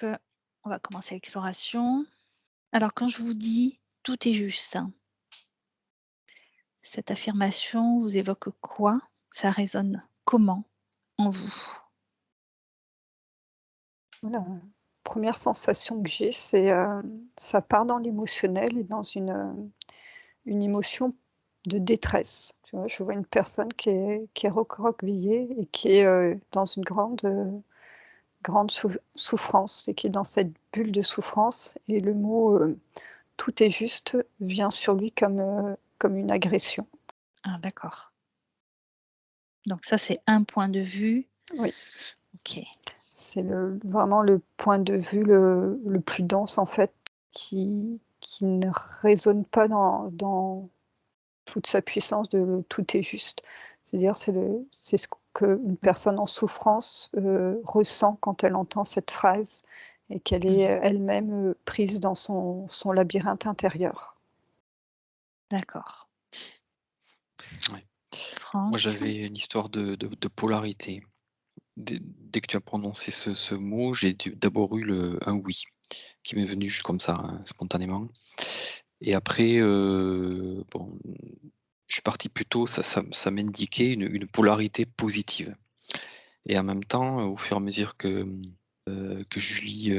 On va commencer l'exploration. Alors quand je vous dis: «Tout est juste», hein, cette affirmation vous évoque quoi? Ça résonne comment en vous? La première sensation que j'ai, c'est, ça part dans l'émotionnel et dans une émotion de détresse. Tu vois? Je vois une personne qui est recroquevillée et qui est, dans une grande souffrance et qui est dans cette bulle de souffrance et le mot, «tout est juste» vient sur lui comme une agression. Ah d'accord. Donc ça, c'est un point de vue. Oui, OK. c'est vraiment le point de vue le plus dense en fait qui ne résonne pas dans toute sa puissance de tout est juste. C'est-à-dire c'est ce qu'une personne en souffrance, ressent quand elle entend cette phrase et qu'elle est, Mmh. elle-même, prise dans son labyrinthe intérieur. D'accord. Ouais. Moi, Franck? j'avais une histoire de polarité. Dès que tu as prononcé ce mot, j'ai d'abord eu un oui qui m'est venu juste comme ça, hein, spontanément. Et après, bon, je suis parti plutôt, ça m'indiquait une polarité positive. Et en même temps, au fur et à mesure que Julie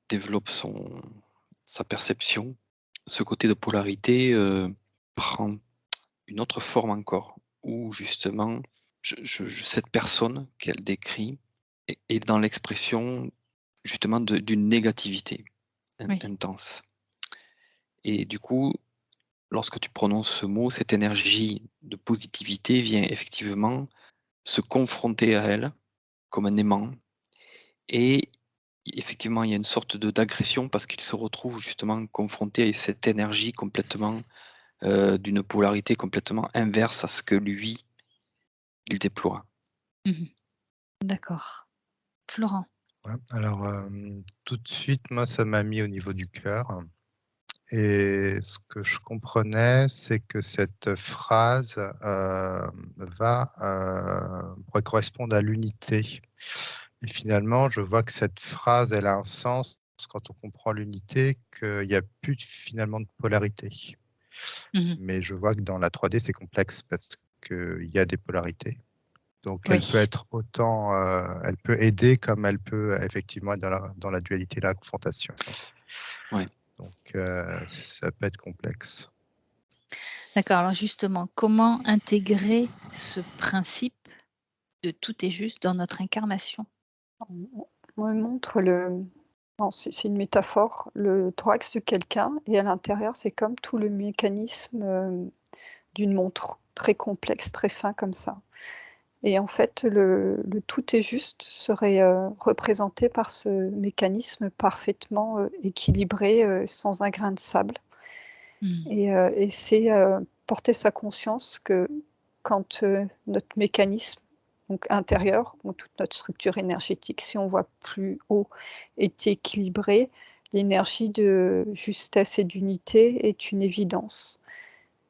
développe sa perception, ce côté de polarité prend une autre forme encore, où justement, cette personne qu'elle décrit est dans l'expression justement d'une négativité Oui. intense. Et du coup, lorsque tu prononces ce mot, cette énergie de positivité vient effectivement se confronter à elle comme un aimant. Et effectivement, il y a une sorte d'agression parce qu'il se retrouve justement confronté à cette énergie complètement, d'une polarité complètement inverse à ce que lui, il déploie. Mmh. D'accord. Florent? Ouais, alors, tout de suite, moi, ça m'a mis au niveau du cœur et ce que je comprenais, c'est que cette phrase, pourrait correspondre à l'unité et finalement, je vois que cette phrase, elle a un sens quand on comprend l'unité, qu'il y a plus finalement de polarité. Mmh. Mais je vois que dans la 3D, c'est complexe parce qu'il y a des polarités. Donc elle peut Oui. être autant, elle peut aider comme elle peut effectivement être dans la dualité, la confrontation. Ouais. Donc ça peut être complexe. D'accord, alors justement, comment intégrer ce principe de «tout est juste» dans notre incarnation? On me montre bon, c'est une métaphore, le thorax de quelqu'un et à l'intérieur, c'est comme tout le mécanisme, d'une montre, très complexe, très fin comme ça. Et en fait, le tout est juste serait, représenté par ce mécanisme parfaitement, équilibré, sans un grain de sable Mmh. et c'est, porter sa conscience que quand, notre mécanisme donc intérieur, donc toute notre structure énergétique, si on voit plus haut, est équilibrée, l'énergie de justesse et d'unité est une évidence.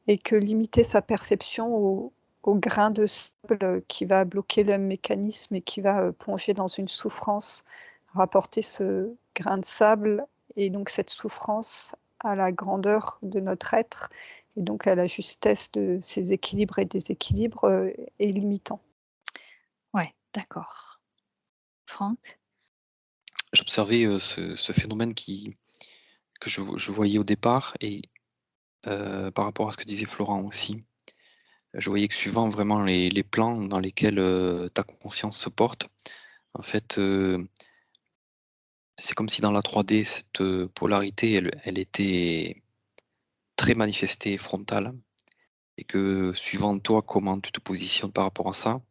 Et que limiter sa perception au grain de sable, qui va bloquer le mécanisme et qui va, plonger dans une souffrance, rapporter ce grain de sable et donc cette souffrance à la grandeur de notre être et donc à la justesse de ces équilibres et déséquilibres, est limitant. Ouais, d'accord. Franck? J'observais, ce phénomène que je voyais au départ et par rapport à ce que disait Florent aussi, je voyais que suivant vraiment les plans dans lesquels, ta conscience se porte, en fait, c'est comme si dans la 3D cette, polarité elle était très manifestée, frontale et que suivant toi comment tu te positionnes par rapport à ça,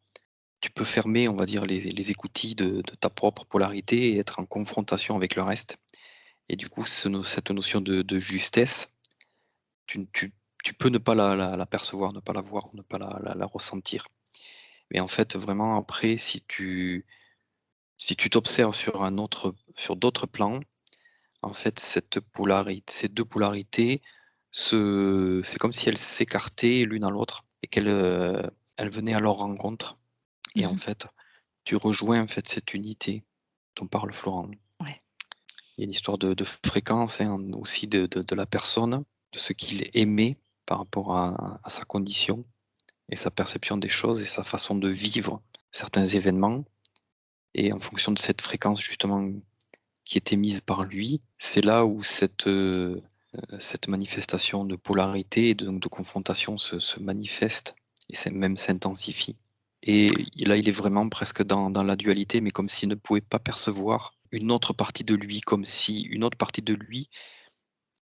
tu peux fermer on va dire les écoutilles de ta propre polarité et être en confrontation avec le reste et du coup cette notion de justesse, tu n tu tu peux ne pas la percevoir, ne pas la voir, ne pas la ressentir. Mais en fait, vraiment après si tu t'observes sur d'autres plans, en fait, ces 2 polarités c'est comme si elles s'écartaient l'une à l'autre et elles venaient à leur rencontre et en Mmh. fait, tu rejoins, en fait, cette unité. dont parle Florent. Ouais. Il y a une histoire de fréquence aussi de la personne, de ce qu'il aimait par rapport à sa condition et sa perception des choses et sa façon de vivre certains événements. Et en fonction de cette fréquence justement qui était mise par lui, c'est là où cette manifestation de polarité et de confrontation se manifeste et même s'intensifie. Et là, il est vraiment presque dans la dualité, mais comme s'il ne pouvait pas percevoir une autre partie de lui, comme si une autre partie de lui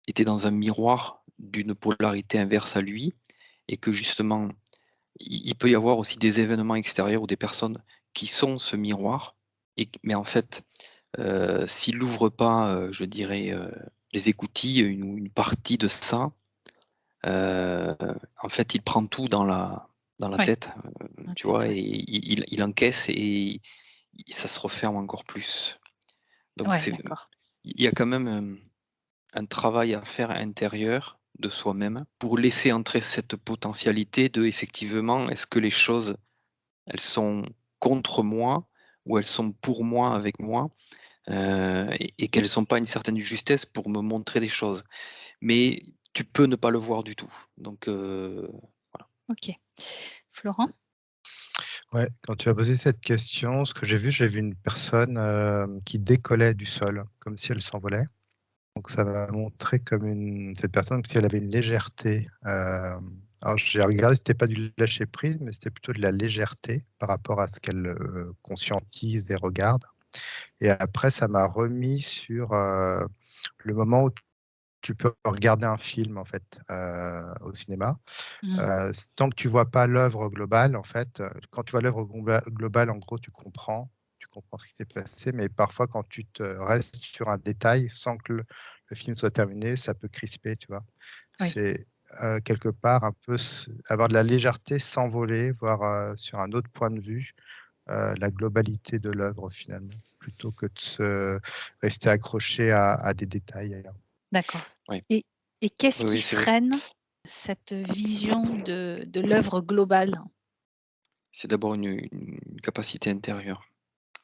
était dans un miroir d'une polarité inverse à lui, et que justement, il peut y avoir aussi des événements extérieurs ou des personnes qui sont ce miroir, mais en fait, s'il n'ouvre pas, je dirais, les écoutilles, une partie de ça, en fait, il prend tout dans la Ouais. tête, En tu fait, vois, ouais. et il encaisse et ça se referme encore plus. Donc Ouais, d'accord. il y a quand même un travail à faire intérieur de soi-même pour laisser entrer cette potentialité de, effectivement, est-ce que les choses, elles sont contre moi ou elles sont pour moi, avec moi, et qu'elles n'ont pas une certaine justesse pour me montrer des choses. Mais tu peux ne pas le voir du tout. Donc, voilà. OK. Florent? Ouais, quand tu as posé cette question, ce que j'ai vu une personne qui décollait du sol, comme si elle s'envolait. Donc ça m'a montré comme cette personne, si elle avait une légèreté. Alors j'ai regardé, c'était pas du lâcher prise, mais c'était plutôt de la légèreté par rapport à ce qu'elle conscientise et regarde. Et après, ça m'a remis sur le moment où tu peux regarder un film en fait au cinéma. Mmh. Tant que tu vois pas l'œuvre globale, en fait, quand tu vois l'œuvre globale, en gros, tu comprends ce qui s'est passé, mais parfois, quand tu te restes sur un détail sans que le film soit terminé, ça peut crisper, tu vois. Oui. C'est quelque part un peu avoir de la légèreté, s'envoler, voir sur un autre point de vue la globalité de l'œuvre finalement, plutôt que de se rester accroché à des détails. D'accord. Oui. Et qu'est-ce Oui, qui oui, c'est vrai. freine cette vision de l'œuvre globale? C'est d'abord une capacité intérieure,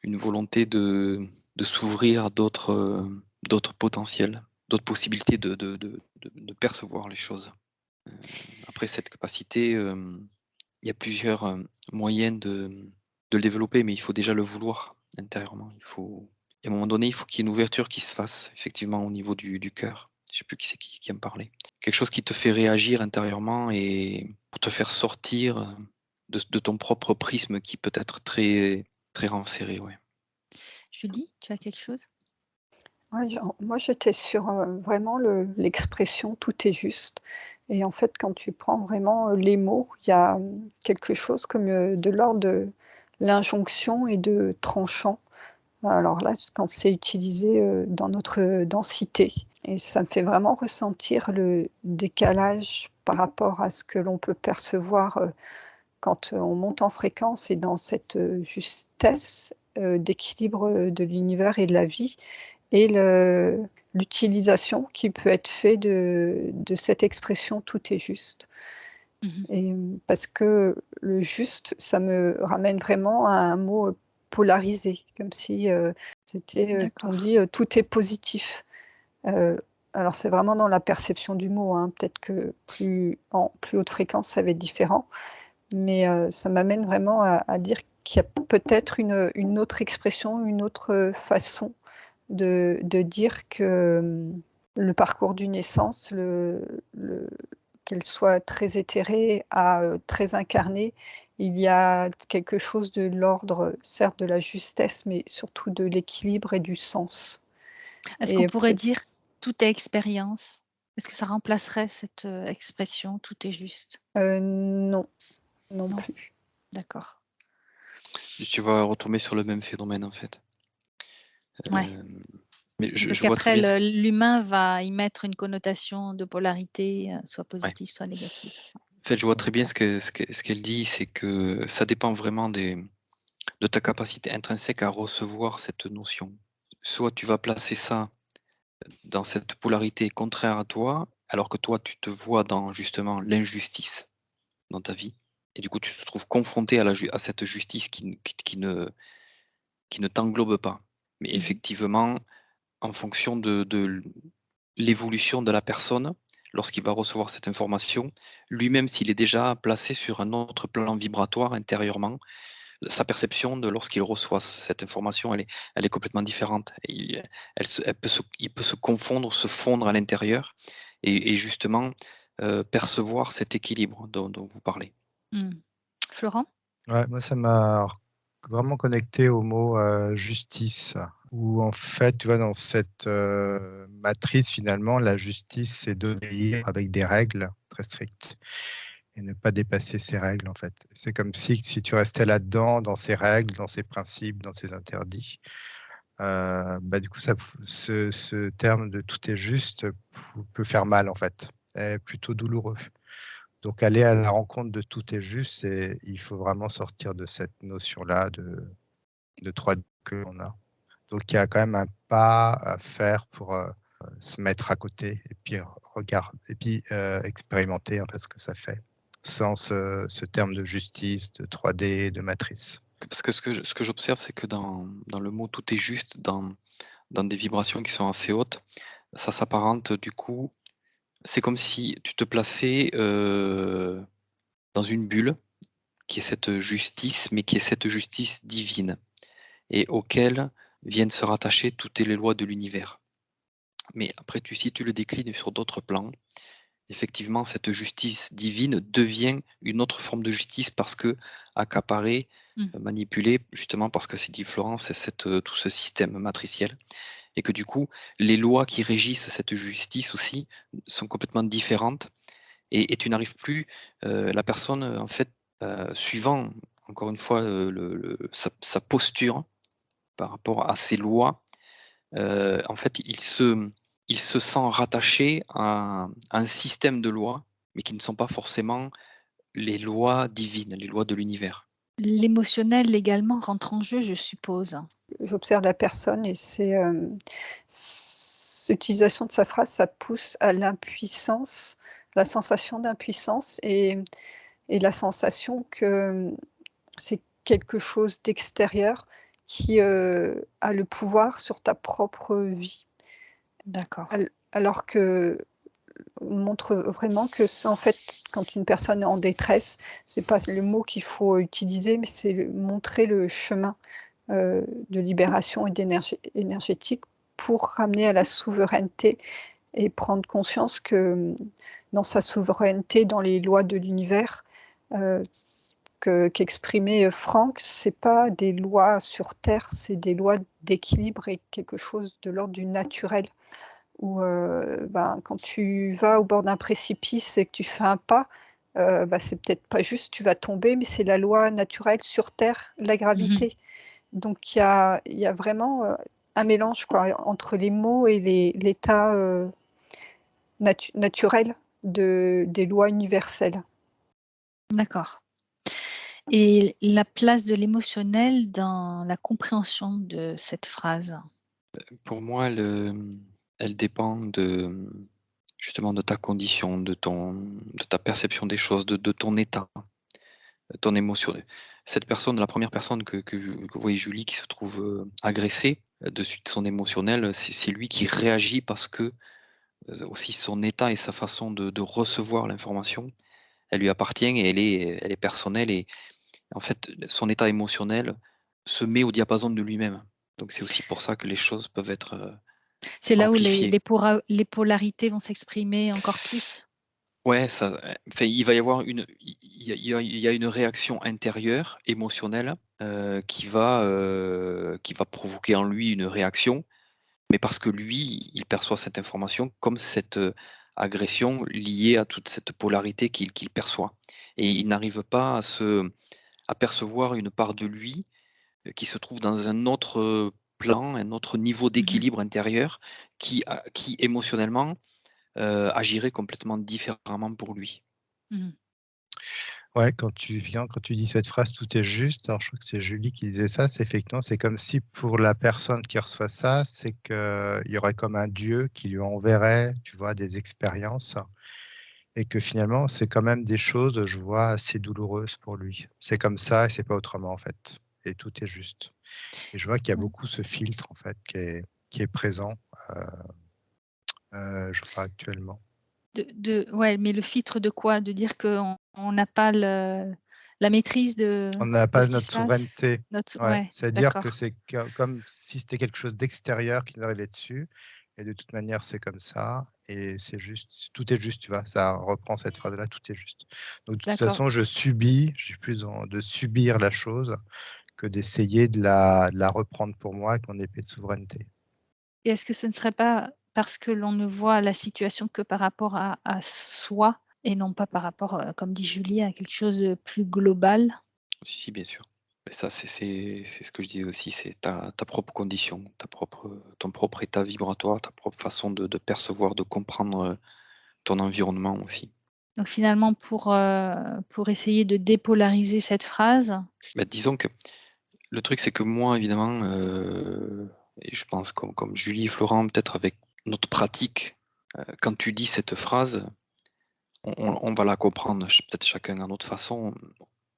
une volonté de s'ouvrir à d'autres potentiels, d'autres possibilités de percevoir les choses. Après cette capacité, il y a plusieurs moyens de le développer, mais il faut déjà le vouloir intérieurement. Et à un moment donné, il faut qu'il y ait une ouverture qui se fasse effectivement au niveau du cœur. Je ne sais plus qui c'est qui en parlait. Quelque chose qui te fait réagir intérieurement et pour te faire sortir de ton propre prisme qui peut être très, très renserré. Ouais. Julie, tu as quelque chose? Ouais, moi j'étais sur, vraiment l'expression «tout est juste» et en fait, quand tu prends vraiment, les mots, il y a, quelque chose comme, de l'ordre de l'injonction et de tranchant. Alors là, quand c'est utilisé, dans notre densité et ça me fait vraiment ressentir le décalage par rapport à ce que l'on peut percevoir, quand, on monte en fréquence et dans cette, justesse, d'équilibre, de l'univers et de la vie et l'utilisation qui peut être fait de cette expression «tout est juste» Mmh. et parce que le juste, ça me ramène vraiment à un mot, polarisé, comme si, c'était, on D'accord. dit, «tout est positif». Heu, alors c'est vraiment dans la perception du mot, hein, peut-être que en plus haute fréquence, ça va être différent, mais ça m'amène vraiment à dire qu'il y a peut-être une autre expression, une autre, façon de dire que, le parcours d'une essence, le qu'elle soit très éthérée à, très incarnée, il y a quelque chose de l'ordre, certes de la justesse, mais surtout de l'équilibre et du sens Est-ce qu'on et pourrait peut dire: «Tout est expérience»? Est-ce que ça remplacerait cette, expression «tout est juste»? non, non Non? plus. D'accord. Tu vas retomber sur le même phénomène en fait. Ouais. Mais Parce je vois très qu'après bien ce que... l'humain va y mettre une connotation de polarité, soit Ouais. positive, soit négative. En fait, je vois très bien D'accord. ce qu'elle dit, c'est que ça dépend vraiment de ta capacité intrinsèque à recevoir cette notion. Soit tu vas placer ça dans cette polarité contraire à toi, alors que toi, tu te vois dans justement l'injustice dans ta vie. Et du coup, tu te trouves confronté à cette justice qui ne t'englobe pas. Mais Mmh. effectivement, en fonction de l'évolution de la personne, lorsqu'il va recevoir cette information, lui-même, s'il est déjà placé sur un autre plan vibratoire intérieurement, sa perception de lorsqu'il reçoit cette information, elle est complètement différente. Et il peut se confondre, se fondre à l'intérieur et justement percevoir cet équilibre dont vous parlez. Mmh. Florent? Ouais, moi, ça m'a vraiment connecté au mot justice, où en fait, tu vois, dans cette matrice, finalement, la justice, c'est d'obéir avec des règles très strictes et ne pas dépasser ces règles, en fait. C'est comme si tu restais là-dedans, dans ces règles, dans ces principes, dans ces interdits. Bah, du coup, ce terme de tout est juste peut faire mal, en fait, est plutôt douloureux. Donc aller à la rencontre de tout est juste, et il faut vraiment sortir de cette notion-là de 3D que l'on a. Donc il y a quand même un pas à faire pour se mettre à côté et puis regarder et puis expérimenter en fait ce que ça fait, sans ce terme de justice, de 3D, de matrice. Parce que ce que j'observe, c'est que dans le mot tout est juste, dans des vibrations qui sont assez hautes, ça s'apparente du coup, c'est comme si tu te plaçais dans une bulle qui est cette justice, mais qui est cette justice divine et auquel viennent se rattacher toutes les lois de l'univers. Mais après, si tu le déclines sur d'autres plans, effectivement, cette justice divine devient une autre forme de justice parce que accaparée, Mmh. manipulée, justement parce que c'est dit Florence, c'est tout ce système matriciel. Et que du coup, les lois qui régissent cette justice aussi sont complètement différentes. Et tu n'arrives plus, la personne, en fait, suivant, encore une fois, sa posture par rapport à ces lois, en fait, il se sent rattaché à un système de lois, mais qui ne sont pas forcément les lois divines, les lois de l'univers. L'émotionnel également rentre en jeu, je suppose? J'observe la personne et cette utilisation de sa phrase, ça pousse à l'impuissance, la sensation d'impuissance et la sensation que, c'est quelque chose d'extérieur qui, a le pouvoir sur ta propre vie. D'accord. Alors que on montre vraiment que c'est en fait, quand une personne est en détresse, c'est pas le mot qu'il faut utiliser, mais c'est montrer le chemin de libération et énergétique pour ramener à la souveraineté et prendre conscience que, dans sa souveraineté, dans les lois de l'univers, qu'exprimait Franck, c'est pas des lois sur terre, c'est des lois d'équilibre et quelque chose de l'ordre du naturel. Où, ben, quand tu vas au bord d'un précipice et que tu fais un pas, bah, c'est peut-être pas juste tu vas tomber, mais c'est la loi naturelle sur terre, la Mmh. gravité. Donc il y a vraiment, un mélange quoi, entre les mots et l'état, naturel des lois universelles. D'accord, et la place de l'émotionnel dans la compréhension de cette phrase? Pour moi, elle dépend justement de ta condition, de ta perception des choses, de ton état, ton émotion. Cette personne, la première personne que vous voyez, Julie, qui se trouve, agressée, de suite son émotionnel, c'est lui qui réagit parce que, aussi son état et sa façon de recevoir l'information, elle lui appartient et elle est personnelle et en fait, son état émotionnel se met au diapason de lui-même. Donc c'est aussi pour ça que les choses peuvent être, C'est là où amplifiées. les polarités vont s'exprimer encore plus? Ouais, ça, enfin, il va y avoir il y a une réaction intérieure, émotionnelle, qui va provoquer en lui une réaction, mais parce que lui, il perçoit cette information comme cette, agression liée à toute cette polarité qu'il perçoit et il n'arrive pas à percevoir une part de lui, qui se trouve dans un autre, plan, un autre niveau Mmh. d'équilibre intérieur qui émotionnellement, agirait complètement différemment pour lui. Mmh. Ouais, quand tu dis cette phrase: «Tout est juste», alors je crois que c'est Julie qui disait ça, c'est effectivement, c'est comme si pour la personne qui reçoit ça, c'est qu'il y aurait comme un dieu qui lui enverrait, tu vois, des expériences, et que finalement, c'est quand même des choses, je vois, assez douloureuses pour lui. C'est comme ça et c'est pas autrement, en fait. et tout est juste. Et je vois qu'il y a Ouais. beaucoup ce filtre en fait qui est présent, je vois actuellement. Ouais, mais le filtre de quoi? De dire qu'on n'a pas la maîtrise On n'a de pas ce qui se notre passe? souveraineté. Ouais, Ouais, c'est-à-dire que d'accord. c'est comme si c'était quelque chose d'extérieur qui nous arrivait dessus. Et de toute manière, c'est comme ça. Et c'est juste, tout est juste, tu vois. Ça reprend cette phrase-là, tout est juste. Donc, de toute D'accord. façon, j'ai plus de subir la chose que d'essayer de la reprendre pour moi avec mon épée de souveraineté. Et est-ce que ce ne serait pas parce que l'on ne voit la situation que par rapport à soi et non pas par rapport, comme dit Julie, à quelque chose de plus global? Si, bien sûr. Mais ça, c'est ce que je dis aussi, c'est ta propre condition, ton propre état vibratoire, ta propre façon de percevoir, de comprendre ton environnement aussi. Donc finalement pour essayer de dépolariser cette phrase. Mais disons que le truc, c'est que moi, évidemment, et je pense comme Julie et Florent, peut-être avec notre pratique, quand tu dis cette phrase, on va la comprendre peut-être chacun à notre façon,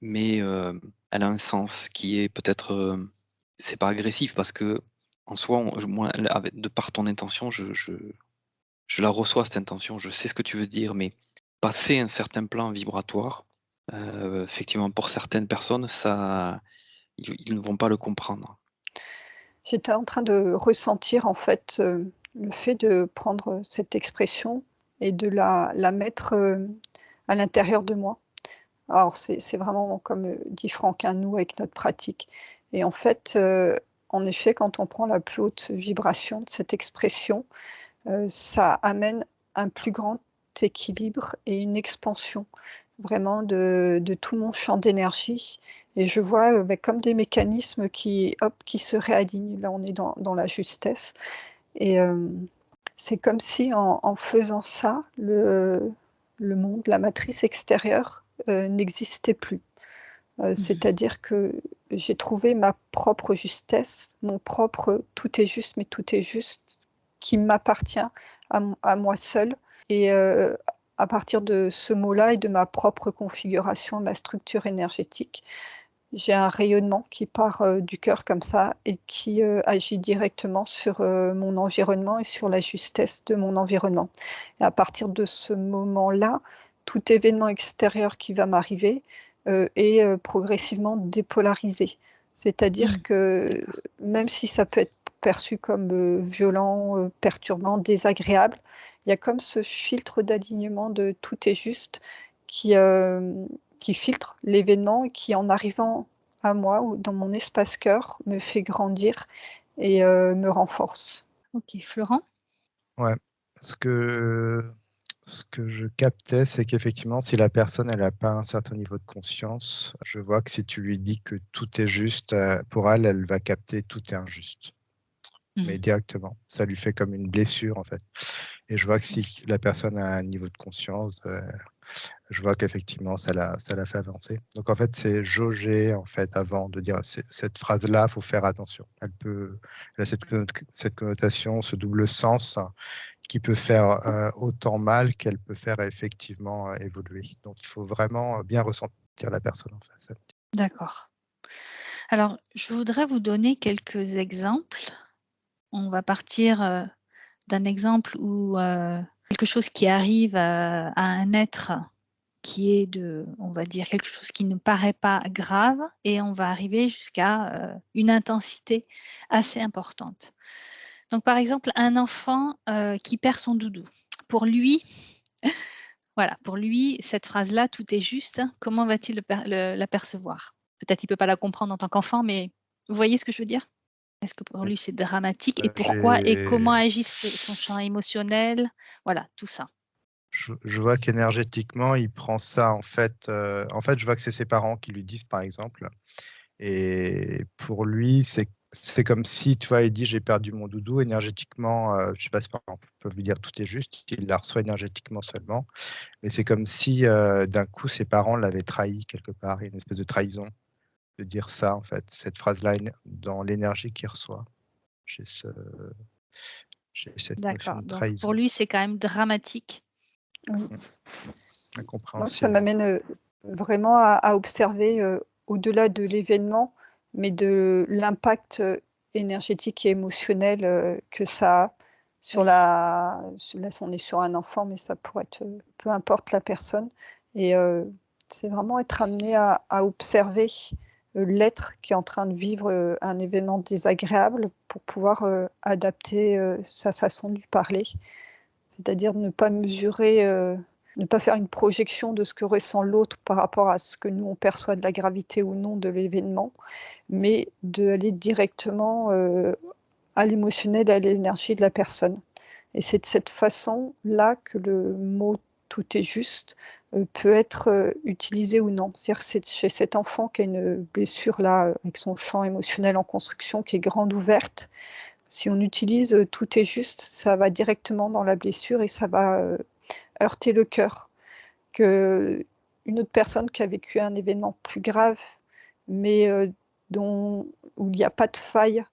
mais elle a un sens qui est peut-être, c'est pas agressif parce que en soi, moi, de par ton intention, je la reçois cette intention, je sais ce que tu veux dire, mais passer un certain plan vibratoire, effectivement, pour certaines personnes, ça, ils ne vont pas le comprendre. J'étais en train de ressentir en fait, le fait de prendre cette expression et de la mettre, à l'intérieur de moi. Alors c'est vraiment comme, dit Franck, un nous avec notre pratique et en fait, en effet, quand on prend la plus haute vibration de cette expression, ça amène un plus grand équilibre et une expansion vraiment de tout mon champ d'énergie et je vois, comme des mécanismes qui, hop, qui se réalignent. Là, on est dans la justesse et c'est comme si en faisant ça, le monde, la matrice extérieure, n'existait plus. Mmh. C'est-à-dire que j'ai trouvé ma propre justesse, mon propre «tout est juste, mais tout est juste» qui m'appartient à moi seule et à partir de ce mot-là et de ma propre configuration, ma structure énergétique, j'ai un rayonnement qui part, du cœur comme ça et qui, agit directement sur, mon environnement et sur la justesse de mon environnement et à partir de ce moment-là, tout événement extérieur qui va m'arriver, est, progressivement dépolarisé. C'est-à-dire Mmh. que D'accord. même si ça peut être perçu comme, violent, perturbant, désagréable, il y a comme ce filtre d'alignement de tout est juste qui, qui filtre l'événement et qui, en arrivant à moi ou dans mon espace cœur, me fait grandir et me renforce. OK. Florent? Ouais. Ce que je captais, c'est qu'effectivement, si la personne elle a pas un certain niveau de conscience, je vois que si tu lui dis que tout est juste, pour elle, elle va capter tout est injuste, mais Mmh. directement. Ça lui fait comme une blessure, en fait. Et je vois que si la personne a un niveau de conscience, je vois qu'effectivement, ça la fait avancer. Donc, en fait, c'est jauger, en fait, avant de dire cette phrase-là, il faut faire attention. Elle a cette connotation, ce double sens qui peut faire autant mal qu'elle peut faire effectivement évoluer. Donc, il faut vraiment bien ressentir la personne en face. D'accord. Alors, je voudrais vous donner quelques exemples. On va partir, d'un exemple où, quelque chose qui arrive, à un être qui est on va dire quelque chose qui ne paraît pas grave et on va arriver jusqu'à, une intensité assez importante. Donc par exemple, un enfant, qui perd son doudou. Pour lui, voilà, pour lui, cette phrase-là, «Tout est juste», comment va-t-il l'apercevoir? Peut-être il ne peut pas la comprendre en tant qu'enfant, mais vous voyez ce que je veux dire? Est-ce que pour lui c'est dramatique et pourquoi et comment agit son champ émotionnel? Voilà, tout ça. Je vois qu'énergétiquement, il prend ça en fait, je vois que c'est ses parents qui lui disent, par exemple. Et pour lui, c'est comme si, tu vois, il dit: «J'ai perdu mon doudou». Énergétiquement, je sais pas si par exemple, on peut lui dire: «Tout est juste», il la reçoit énergétiquement seulement. Mais c'est comme si, d'un coup, ses parents l'avaient trahi quelque part. Il y a une espèce de trahison de dire ça, en fait, cette phrase-là dans l'énergie qu'il reçoit. J'ai ce j'ai cette notion D'accord, de donc pour trahison, lui, c'est quand même dramatique. Oui. Moi, ça incompréhensible. m'amène, vraiment à observer, au-delà de l'événement, mais de l'impact énergétique et émotionnel que ça a sur Oui. là, on est sur un enfant, mais ça pourrait être peu importe la personne. Et c'est vraiment être amené à observer l'être qui est en train de vivre un événement désagréable pour pouvoir adapter sa façon de lui parler. C'est-à-dire ne pas mesurer, ne pas faire une projection de ce que ressent l'autre par rapport à ce que nous on perçoit de la gravité ou non de l'événement, mais d'aller directement à l'émotionnel, à l'énergie de la personne. Et c'est de cette façon-là que le mot «tout est juste» peut être utilisé ou non. C'est-à-dire que c'est chez cet enfant qui a une blessure là, avec son champ émotionnel en construction qui est grande ouverte, si on utilise «tout est juste», ça va directement dans la blessure et ça va heurter le cœur. Qu'une autre personne qui a vécu un événement plus grave, mais où il n'y a pas de faille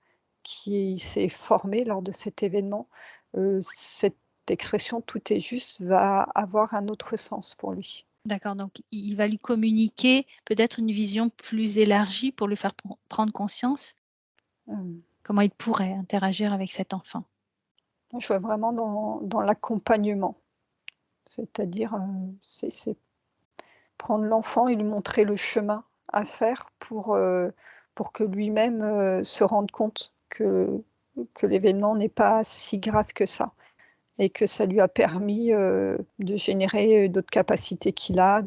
qui s'est formée lors de cet événement, cette expression «tout est juste» va avoir un autre sens pour lui. D'accord, donc il va lui communiquer peut-être une vision plus élargie pour lui faire prendre conscience comment il pourrait interagir avec cet enfant. Moi, je vois vraiment dans l'accompagnement, c'est-à-dire, c'est prendre l'enfant et lui montrer le chemin à faire pour que lui-même se rende compte que l'événement n'est pas si grave que ça et que ça lui a permis de générer d'autres capacités qu'il a.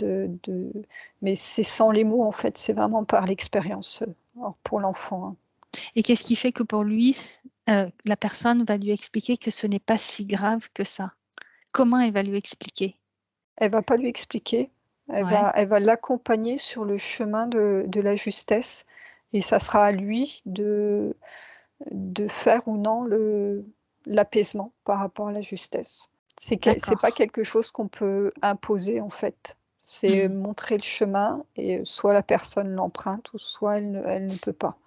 Mais c'est sans les mots, en fait, c'est vraiment par l'expérience alors pour l'enfant. Hein. Et qu'est-ce qui fait que pour lui, la personne va lui expliquer que ce n'est pas si grave que ça? Comment elle va lui expliquer? Elle va pas lui expliquer, Ouais, elle va l'accompagner sur le chemin de la justesse et ça sera à lui de faire ou non l'apaisement par rapport à la justesse. C'est pas d'accord. quelque chose qu'on peut imposer en fait. C'est Mmh. montrer le chemin et soit la personne l'emprunte ou soit elle ne peut pas.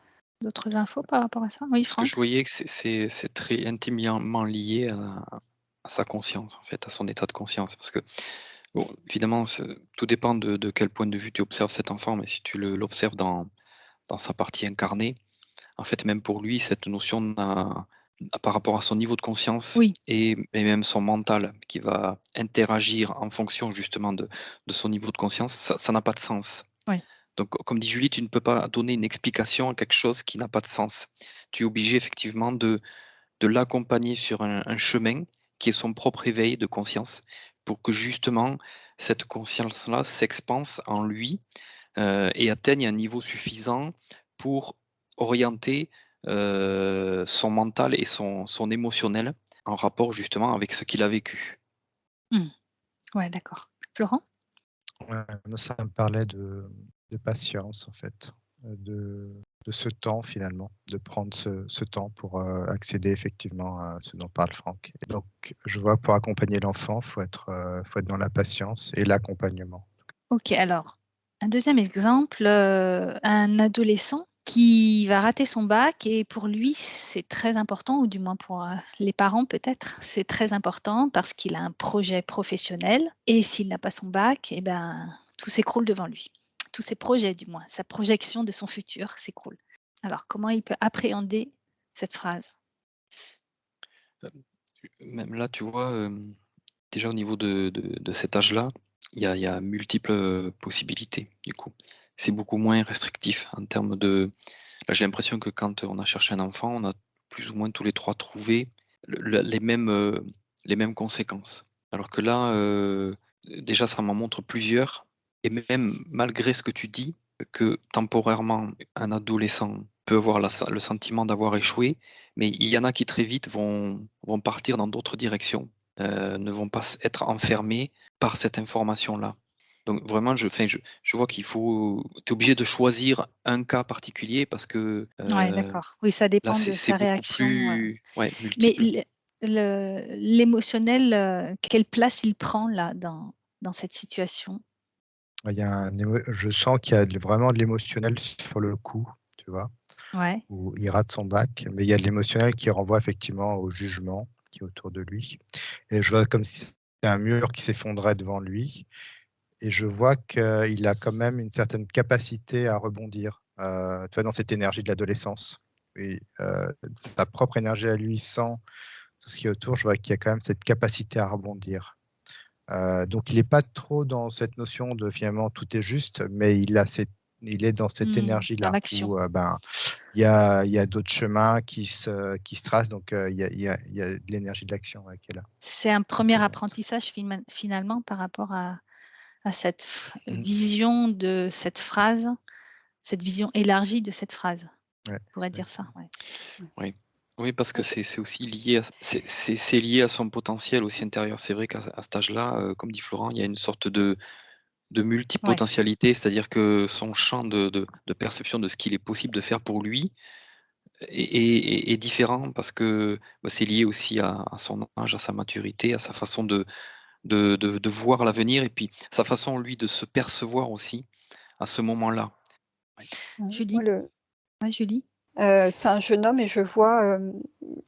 D'autres infos par rapport à ça? Oui, Parce que je Franck? voyais que c'est très intimement lié à sa conscience, en fait, à son état de conscience. Parce que, bon, évidemment, tout dépend de quel point de vue tu observes cet enfant, mais si tu l'observes dans sa partie incarnée, en fait, même pour lui, cette notion par rapport à son niveau de conscience Oui, et même son mental qui va interagir en fonction justement de son niveau de conscience, ça n'a pas de sens. oui. Donc, comme dit Julie, tu ne peux pas donner une explication à quelque chose qui n'a pas de sens. Tu es obligé effectivement de l'accompagner sur un chemin qui est son propre éveil de conscience pour que justement cette conscience-là s'expanse en lui et atteigne un niveau suffisant pour orienter son mental et son émotionnel en rapport justement avec ce qu'il a vécu. Mmh. Ouais, d'accord. Florent? Ouais, moi, ça me parlait de patience, en fait, de ce temps, finalement, de prendre ce temps pour accéder effectivement à ce dont parle Franck. Et donc, je vois que pour accompagner l'enfant, faut être dans la patience et l'accompagnement. OK, alors, un deuxième exemple, un adolescent qui va rater son bac et pour lui, c'est très important ou du moins pour, les parents peut-être, c'est très important parce qu'il a un projet professionnel et s'il n'a pas son bac et ben, tout s'écroule devant lui. Tous ses projets du moins, sa projection de son futur s'écroule. Alors comment il peut appréhender cette phrase? Heu, Même là, tu vois, déjà au niveau de cet âge-là, il y a multiples, possibilités, du coup. C'est beaucoup moins restrictif en termes de là, j'ai l'impression que quand on a cherché un enfant, on a plus ou moins tous les 3 trouvé les mêmes conséquences. Alors que là, déjà ça m'en montre plusieurs et même malgré ce que tu dis, que temporairement un adolescent peut avoir le sentiment d'avoir échoué, mais il y en a qui très vite vont partir dans d'autres directions, ne vont pas être enfermés par cette information-là. Donc vraiment, je vois qu'il faut tu es obligé de choisir un cas particulier parce que, Ouais, d'accord. Oui, ça là, dépend de c'est sa beaucoup réaction, plus ouais, mais multiple. l'émotionnel, quelle place il prend là dans cette situation? Il y a je sens qu'il y a vraiment de l'émotionnel sur le coup, tu vois? Ouais, Où il rate son bac, mais il y a de l'émotionnel qui renvoie effectivement au jugement qui est autour de lui. Et je vois comme si c'était un mur qui s'effondrait devant lui. Et je vois qu'il a quand même une certaine capacité à rebondir, tu vois, dans cette énergie de l'adolescence. Et sa propre énergie à lui sans tout ce qui est autour, je vois qu'il y a quand même cette capacité à rebondir. Donc il n'est pas trop dans cette notion de finalement tout est juste, mais il est dans cette dans énergie-là l'action. où il y a d'autres chemins qui se tracent, donc il y a de l'énergie de l'action qui est là. C'est un premier présente. apprentissage finalement par rapport à cette Mhm. vision de cette phrase, cette vision élargie de cette phrase. Ouais, On pourrait dire ça, ouais. Oui, parce que c'est aussi lié c'est lié à son potentiel aussi intérieur. C'est vrai qu'à cet âge-là, comme dit Florent, il y a une sorte de multipotentialité, c'est-à-dire que son champ de perception de ce qu'il est possible de faire pour lui est différent parce que, c'est lié aussi à son âge, à sa maturité, à sa façon de voir l'avenir et puis sa façon, lui, de se percevoir aussi à ce moment-là. Julie? Ouais, Julie? C'est un jeune homme et je vois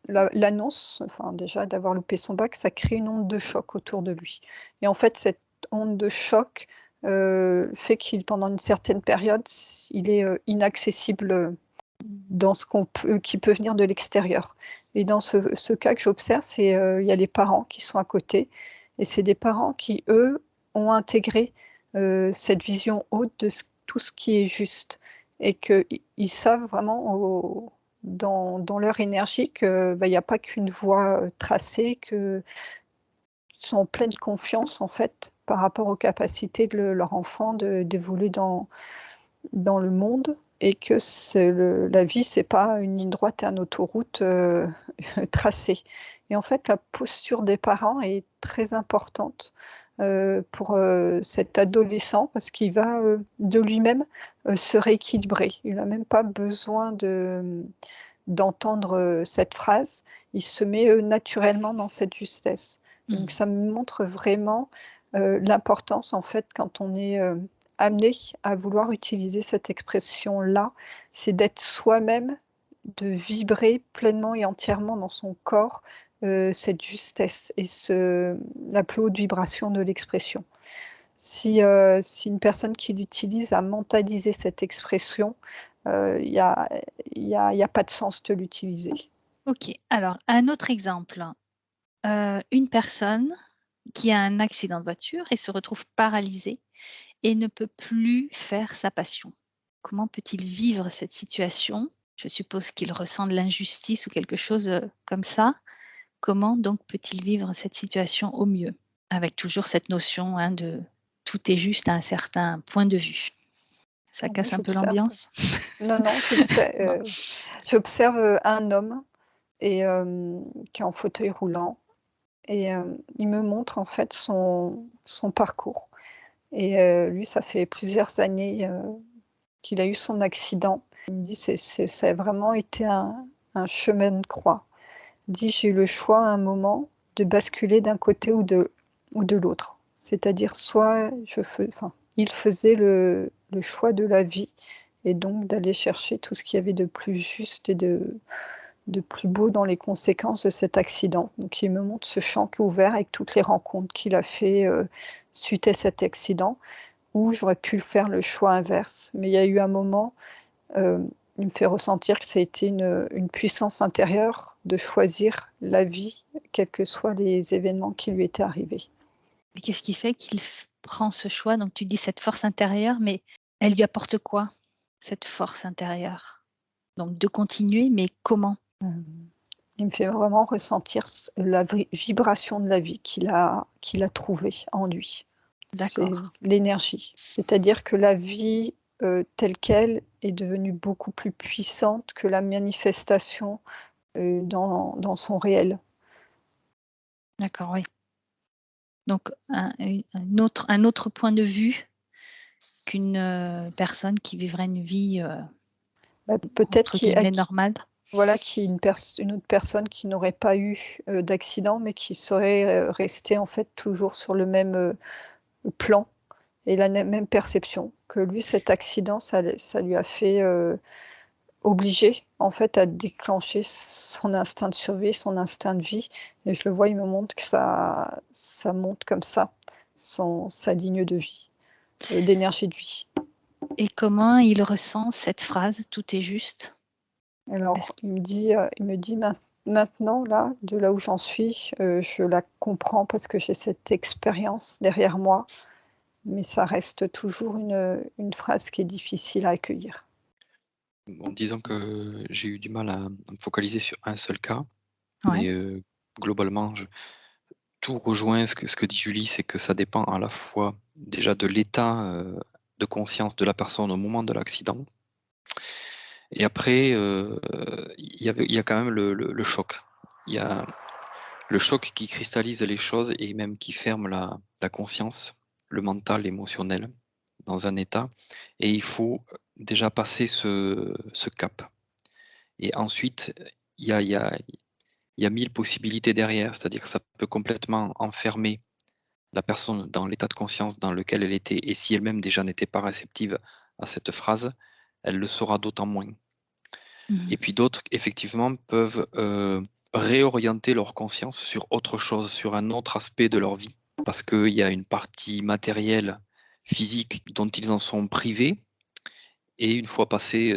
l'annonce, enfin déjà d'avoir loupé son bac, ça crée une onde de choc autour de lui. Et en fait, cette onde de choc fait qu'il, pendant une certaine période, il est inaccessible dans ce qui peut venir de l'extérieur. Et dans ce cas que j'observe, il y a les parents qui sont à côté, et c'est des parents qui, eux, ont intégré cette vision haute de tout ce qui est juste, et qu'ils savent vraiment dans leur énergie qu'il n'y a pas qu'une voie tracée, qu'ils sont en pleine confiance en fait par rapport aux capacités de leur enfant d'évoluer dans le monde, et que la vie, c'est pas une ligne droite et une autoroute tracée. Et en fait, la posture des parents est très importante pour cet adolescent, parce qu'il va de lui-même se rééquilibrer. Il n'a même pas besoin d'entendre cette phrase. Il se met naturellement dans cette justesse. Donc ça me montre vraiment l'importance, en fait, quand on est amené à vouloir utiliser cette expression-là, c'est d'être soi-même, de vibrer pleinement et entièrement dans son corps cette justesse et la plus haute vibration de l'expression. Si une personne qui l'utilise a mentalisé cette expression, il n'y a pas de sens de l'utiliser. OK. Alors, un autre exemple. Une personne qui a un accident de voiture et se retrouve paralysée et ne peut plus faire sa passion. Comment peut-il vivre cette situation? Je suppose qu'il ressent de l'injustice ou quelque chose comme ça. Comment donc peut-il vivre cette situation au mieux? Avec toujours cette notion de tout est juste à un certain point de vue. Ça casse un peu l'ambiance? Non, j'observe un homme qui est en fauteuil roulant, et il me montre en fait son parcours. Et lui, ça fait plusieurs années qu'il a eu son accident. Il me dit ça a vraiment été un chemin de croix. Il dit: «J'ai eu le choix à un moment de basculer d'un côté ou de l'autre». C'est-à-dire soit il faisait le choix de la vie, et donc d'aller chercher tout ce qu'il y avait de plus juste et de plus beau dans les conséquences de cet accident. Donc il me montre ce champ qui est ouvert avec toutes les rencontres qu'il a fait suite à cet accident, où j'aurais pu faire le choix inverse. Mais il y a eu un moment, il me fait ressentir que ça a été une puissance intérieure de choisir la vie, quels que soient les événements qui lui étaient arrivés. Et qu'est-ce qui fait qu'il prend ce choix? Donc tu dis cette force intérieure, mais elle lui apporte quoi, cette force intérieure? Donc de continuer, mais comment? Il me fait vraiment ressentir la vibration de la vie qu'il a trouvée en lui. C'est D'accord. l'énergie. C'est-à-dire que la vie telle qu'elle est devenue beaucoup plus puissante que la manifestation dans son réel. D'accord, oui. Donc un autre point de vue qu'une personne qui vivrait une vie, Peut-être entre guillemets «normale». voilà, qui est une autre personne qui n'aurait pas eu d'accident, mais qui serait restée en fait toujours sur le même plan et la même perception. Que lui, cet accident, ça lui a fait obligé en fait à déclencher son instinct de survie, son instinct de vie, et je le vois, il me montre que ça monte comme ça, sa ligne de vie, d'énergie de vie. Et comment il ressent cette phrase « tout est juste » ? Alors, Est-ce il me dit maintenant, là, de là où j'en suis, je la comprends parce que j'ai cette expérience derrière moi, mais ça reste toujours une phrase qui est difficile à accueillir. Bon, disons que j'ai eu du mal à me focaliser sur un seul cas, Ouais. mais globalement, tout rejoint ce que dit Julie, c'est que ça dépend à la fois déjà de l'état de conscience de la personne au moment de l'accident, et après, il y a quand même le choc. Il y a le choc qui cristallise les choses et même qui ferme la conscience, le mental, l'émotionnel, dans un état, et il faut déjà passer ce cap. Et ensuite, il y a, il y a, il y a 1000 possibilités derrière, c'est-à-dire que ça peut complètement enfermer la personne dans l'état de conscience dans lequel elle était, et si elle-même déjà n'était pas réceptive à cette phrase, elle le sera d'autant moins. Mhm. Et puis d'autres, effectivement, peuvent réorienter leur conscience sur autre chose, sur un autre aspect de leur vie, parce qu'il y a une partie matérielle, physique, dont ils en sont privés, et une fois passé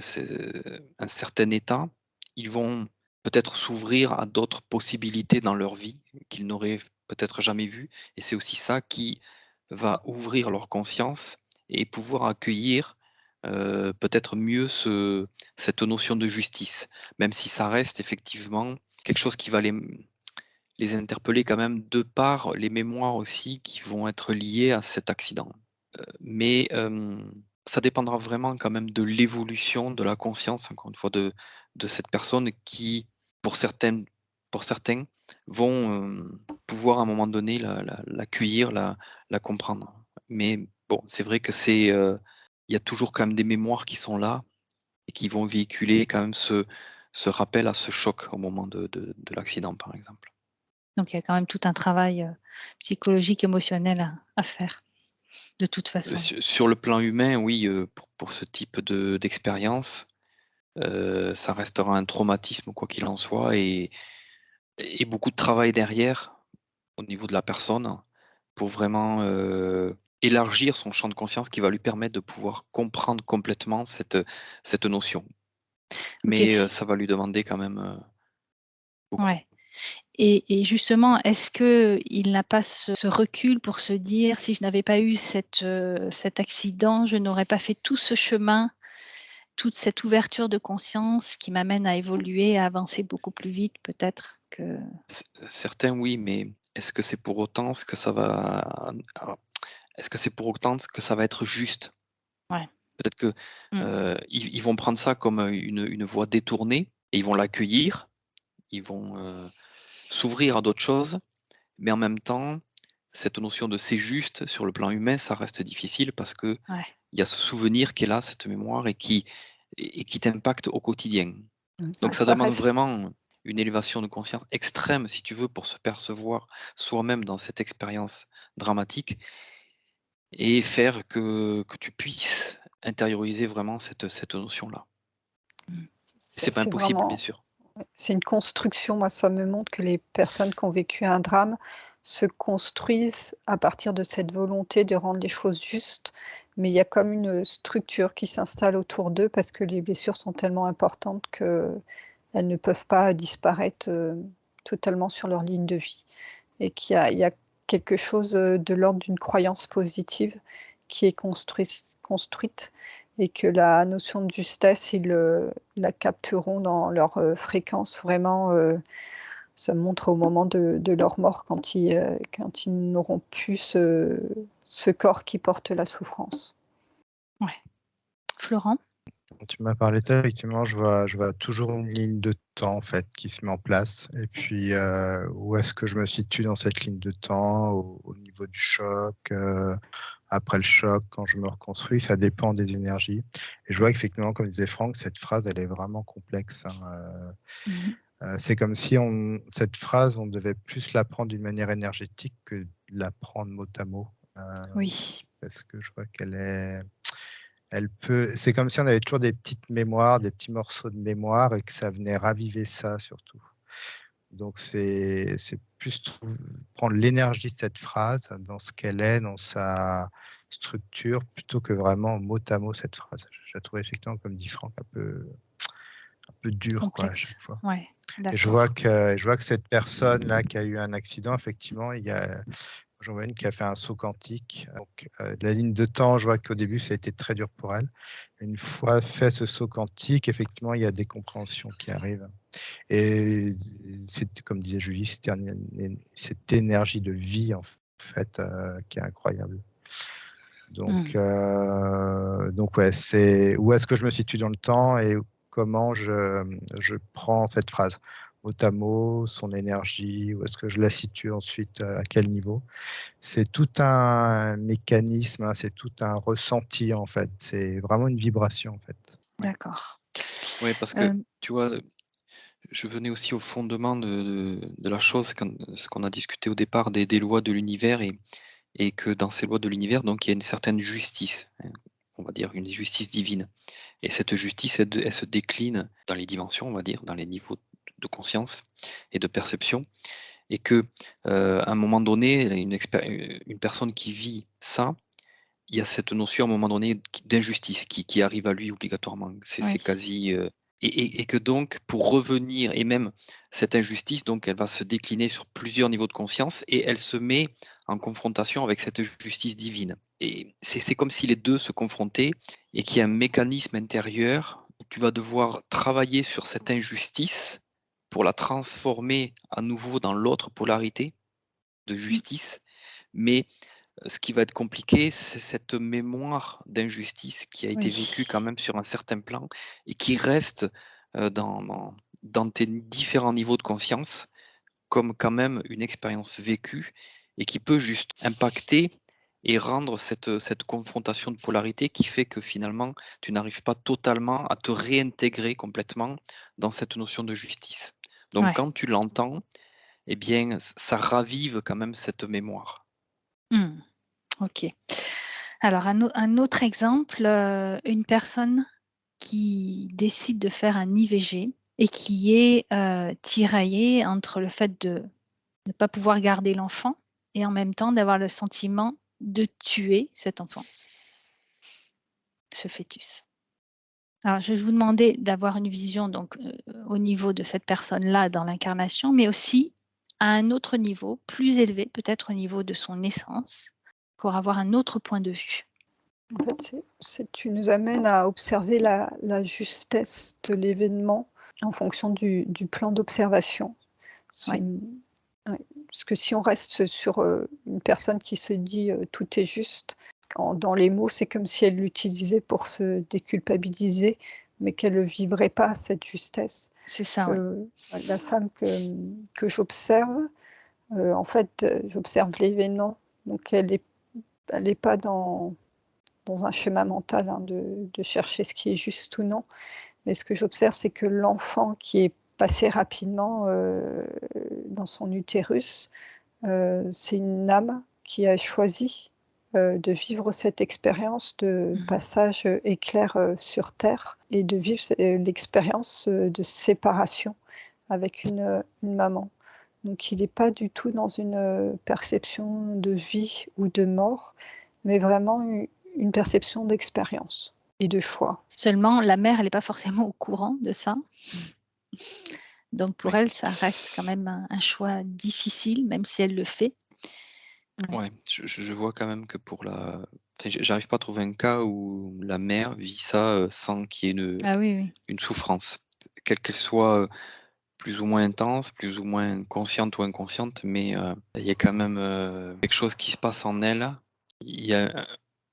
un certain état, ils vont peut-être s'ouvrir à d'autres possibilités dans leur vie qu'ils n'auraient peut-être jamais vues, et c'est aussi ça qui va ouvrir leur conscience et pouvoir accueillir peut-être mieux cette notion de justice, même si ça reste effectivement quelque chose qui va les interpeller quand même de par les mémoires aussi qui vont être liées à cet accident. Mais ça dépendra vraiment quand même de l'évolution de la conscience, encore une fois, de cette personne qui, pour certains, vont pouvoir à un moment donné l'accueillir, la comprendre. Mais bon, c'est vrai que il y a toujours quand même des mémoires qui sont là et qui vont véhiculer quand même ce rappel à ce choc au moment de l'accident, par exemple. Donc, il y a quand même tout un travail psychologique, émotionnel à faire, de toute façon. Sur le plan humain, oui, pour ce type d'expérience, ça restera un traumatisme quoi qu'il en soit, et beaucoup de travail derrière, au niveau de la personne, pour vraiment, élargir son champ de conscience qui va lui permettre de pouvoir comprendre complètement cette notion. OK. Mais, ça va lui demander quand même, beaucoup. Ouais. Et justement, est-ce qu'il n'a pas ce recul pour se dire: «Si je n'avais pas eu cet accident, je n'aurais pas fait tout ce chemin, toute cette ouverture de conscience qui m'amène à évoluer, à avancer beaucoup plus vite peut-être que». Certains oui, mais est-ce que c'est pour autant ce que ça va est-ce que c'est pour autant ce que ça va être juste? Ouais. Peut-être que, Mmh. ils vont prendre ça comme, une voie détournée, et ils vont l'accueillir, ils vont, s'ouvrir à d'autres choses, mais en même temps, cette notion de «c'est juste» sur le plan humain, ça reste difficile parce qu'il Ouais. y a ce souvenir qui est là, cette mémoire, et qui t'impacte au quotidien. Donc ça Ça demande reste vraiment une élévation de conscience extrême, si tu veux, pour se percevoir soi-même dans cette expérience dramatique, et faire que tu puisses intérioriser vraiment cette notion-là. Mmh. C'est pas c'est impossible, bien vraiment sûr. c'est une construction. Moi, ça me montre que les personnes qui ont vécu un drame se construisent à partir de cette volonté de rendre les choses justes, mais il y a comme une structure qui s'installe autour d'eux parce que les blessures sont tellement importantes qu'elles ne peuvent pas disparaître, totalement sur leur ligne de vie et qu'il y a quelque chose, de l'ordre d'une croyance positive qui est construite et que la notion de justesse, ils, la capteront dans leur, fréquence vraiment, ça montre au moment de leur mort quand ils n'auront plus ce corps qui porte la souffrance. Ouais. Florent? Quand tu m'as parlé de ça, effectivement, je vois toujours une ligne de temps, en fait, qui se met en place et puis, où est-ce que je me situe dans cette ligne de temps au niveau du choc, après le choc, quand je me reconstruis, ça dépend des énergies et je vois qu'effectivement, comme disait Franck, cette phrase, elle est vraiment complexe, hein, Mmh. c'est comme si cette phrase, on devait plus la prendre d'une manière énergétique que de la prendre mot à mot, Oui. parce que je vois c'est comme si on avait toujours des petites mémoires, des petits morceaux de mémoire et que ça venait raviver ça surtout. Donc c'est plus prendre l'énergie de cette phrase dans ce qu'elle est, dans structure plutôt que vraiment mot à mot cette phrase. Je la trouve effectivement, comme dit Franck, un peu dure quoi, à Complexe. chaque fois. Ouais, Et je vois d'accord. que cette personne-là qui a eu un accident, effectivement, j'en vois une qui a fait un saut quantique. Donc, la ligne de temps, je vois qu'au début, ça a été très dur pour elle. Une fois fait ce saut quantique, effectivement, il y a des compréhensions qui arrivent. Et c'est, comme disait Julie, cette énergie de vie, en fait, qui est incroyable. Donc ouais, c'est où est-ce que je me situe dans le temps et comment je prends cette phrase mot à mot, son énergie, où est-ce que je la situe ensuite, à quel niveau. C'est tout un mécanisme, hein, c'est tout un ressenti en fait. C'est vraiment une vibration en fait. D'accord. Oui, parce que tu vois, je venais aussi au fondement de la chose, ce qu'on a discuté au départ des lois de l'univers et que dans ces lois de l'univers, donc il y a une certaine justice, hein, on va dire une justice divine. Et cette justice, elle se décline dans les dimensions, on va dire, dans les niveaux de conscience et de perception. Et que, à un moment donné, une personne qui vit ça, il y a cette notion à un moment donné d'injustice qui arrive à lui obligatoirement. C'est Oui. quasi. Et que donc, pour revenir, et même cette injustice, donc elle va se décliner sur plusieurs niveaux de conscience et elle se met en confrontation avec cette justice divine. Et c'est comme si les deux se confrontaient et qu'il y a un mécanisme intérieur où tu vas devoir travailler sur cette injustice pour la transformer à nouveau dans l'autre polarité de justice. Mais ce qui va être compliqué, c'est cette mémoire d'injustice qui a été vécue quand même sur un certain plan et qui reste dans tes différents niveaux de conscience comme quand même une expérience vécue et qui peut juste impacter et rendre cette confrontation de polarité qui fait que finalement, tu n'arrives pas totalement à te réintégrer complètement dans cette notion de justice. Donc, Ouais. quand tu l'entends, eh bien, ça ravive quand même cette mémoire. Ok. Alors, un autre exemple, une personne qui décide de faire un IVG et qui est tiraillée entre le fait de ne pas pouvoir garder l'enfant et en même temps d'avoir le sentiment de tuer cet enfant, ce fœtus. Alors, je vais vous demander d'avoir une vision donc, au niveau de cette personne-là dans l'incarnation, mais aussi à un autre niveau, plus élevé, peut-être au niveau de son essence, pour avoir un autre point de vue. En fait, tu nous amènes à observer la justesse de l'événement en fonction du plan d'observation. Ouais. Parce que si on reste sur une personne qui se dit tout est juste, dans les mots, c'est comme si elle l'utilisait pour se déculpabiliser, mais qu'elle ne vibrait pas cette justesse. C'est ça, oui. La femme que j'observe, en fait, j'observe l'événement, donc elle n'est pas dans un schéma mental, hein, de chercher ce qui est juste ou non. Mais ce que j'observe, c'est que l'enfant qui est passé rapidement dans son utérus, c'est une âme qui a choisi de vivre cette expérience de passage éclair sur Terre et de vivre l'expérience de séparation avec une maman. Donc il n'est pas du tout dans une perception de vie ou de mort, mais vraiment une perception d'expérience et de choix. Seulement, la mère, elle n'est pas forcément au courant de ça. Donc, pour Oui. elle, ça reste quand même un choix difficile, même si elle le fait. Ouais, je vois quand même que j'arrive pas à trouver un cas où la mère vit ça, sans qu'il y ait Ah oui. une souffrance. Quelle qu'elle soit, plus ou moins intense, plus ou moins consciente ou inconsciente, mais, il y a quand même, quelque chose qui se passe en elle. Il y a